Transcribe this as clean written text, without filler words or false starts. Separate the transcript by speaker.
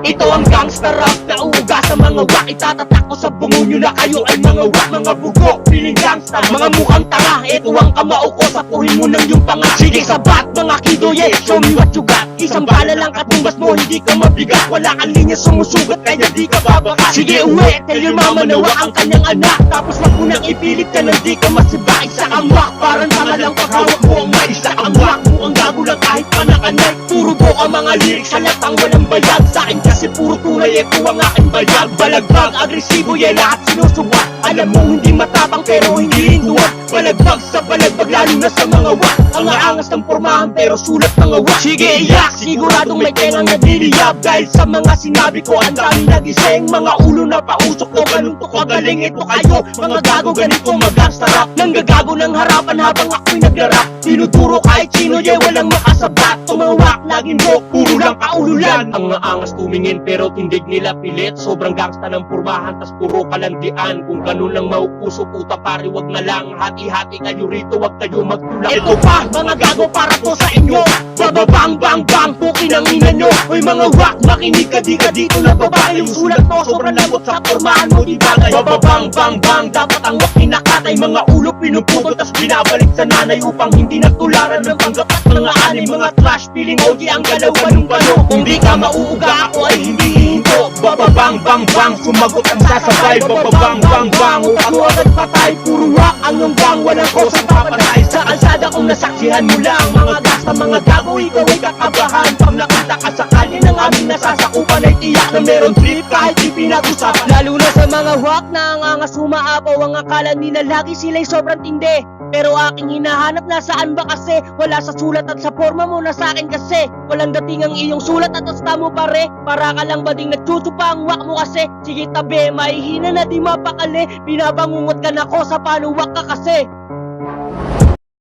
Speaker 1: Ito ang gangster rap na uuga sa mga wak. Itatatak ko sa bungo nyo na kayo ay mga wak. Mga bugo, piling gangster, mga mukhang tanga. Ito ang kamao ko, sapuhin mo ng yung panga. Sige sabat, mga kidoye, show me what you got. Isang bala lang katumbas mo, hindi ka mabigat. Wala kang linya sumusugat, kaya di ka babakat. Sige uwi, tell your mama na wak ang kanyang anak. Tapos wag mo nang ipilit ka nang di ka masiba. Isa kang wak, parang tanga lang paghawak mo ang may. Isa kang wak, mukhang gago lang kahit panakanay. Puro buka mga lyrics, halatang walang bayag. Sa akin kasi puro tunay, ito ang aking bayag. Balagbag, agresibo, yan lahat sinusuwat. Alam mo hindi matapang pero hindi rin duwag. Balagbag sa balagbag, lalo na sa mga wak. Ang aangas ng pormahan pero sulat mga wak. Sige iyak, siguradong may tengang nagdiliyab. Dahil sa mga sinabi ko, ang dami nagising. Mga ulo na pausok ko, ganun to kagaling. Ito kayo, mga gago ganito mag-gangsta-rap. Nanggagago ng harapan habang ako'y naglarap. Tinuturo kahit sino, walang makasabat. Tumawak, laging bok, puro lang kaululan. Ang aangas tumingin pero tindig nila pilit. Sobrang gangsta ng pormahan, tas puro kalandian. Kung ganun lang maupuso, puta pare, wag na lang. Hati-hati kayo rito, wag kayo magtulak. Ito pa, mga gago para to sa inyo. Bababang bang bang, pukin ang ina nyo. Hoy mga wak, makinig ka di ka dito na babae. Yung sulat mo, sobrang labot sa pormahan mo, di bagay. Bababang bang bang, dapat ang wak kinakatay. Mga ulo pinuputol, tas binabalik sa nanay upang hindi nagtularan ng panggap at mga anim. Mga trash, feeling OG ang galaw, ganun-gano. Kung di ka mauuga, ako ay hindi hihinto. Bababang bang bang, sumagot ang sasabay. Bababang bang bang, utak mo agad patay. Puro wak ang yung bang, walang kosang papatay. Sa kalsada kung nasaksihan mo lang, mga gasta, mga gago, ikaw ay kakabahan. Pag nakita ka sa kalye ng aming nasasakupan, ay tiyak na meron trip kahit di pinag-usapan. Lalo na sa mga wak na ang angas humaapaw. Ang akala nila lagi sila'y sobrang tindi, pero aking hinahanap nasaan ba kasi? Wala sa sulat at sa forma mo na sa akin kasi. Walang dating ang iyong sulat at asta mo pare. Para ka lang ba ding nagtutsupa ang wak mo kasi? Sige tabi, mahihina na di mapakali. Binabangungot ka na ko sa panuwak ka kasi.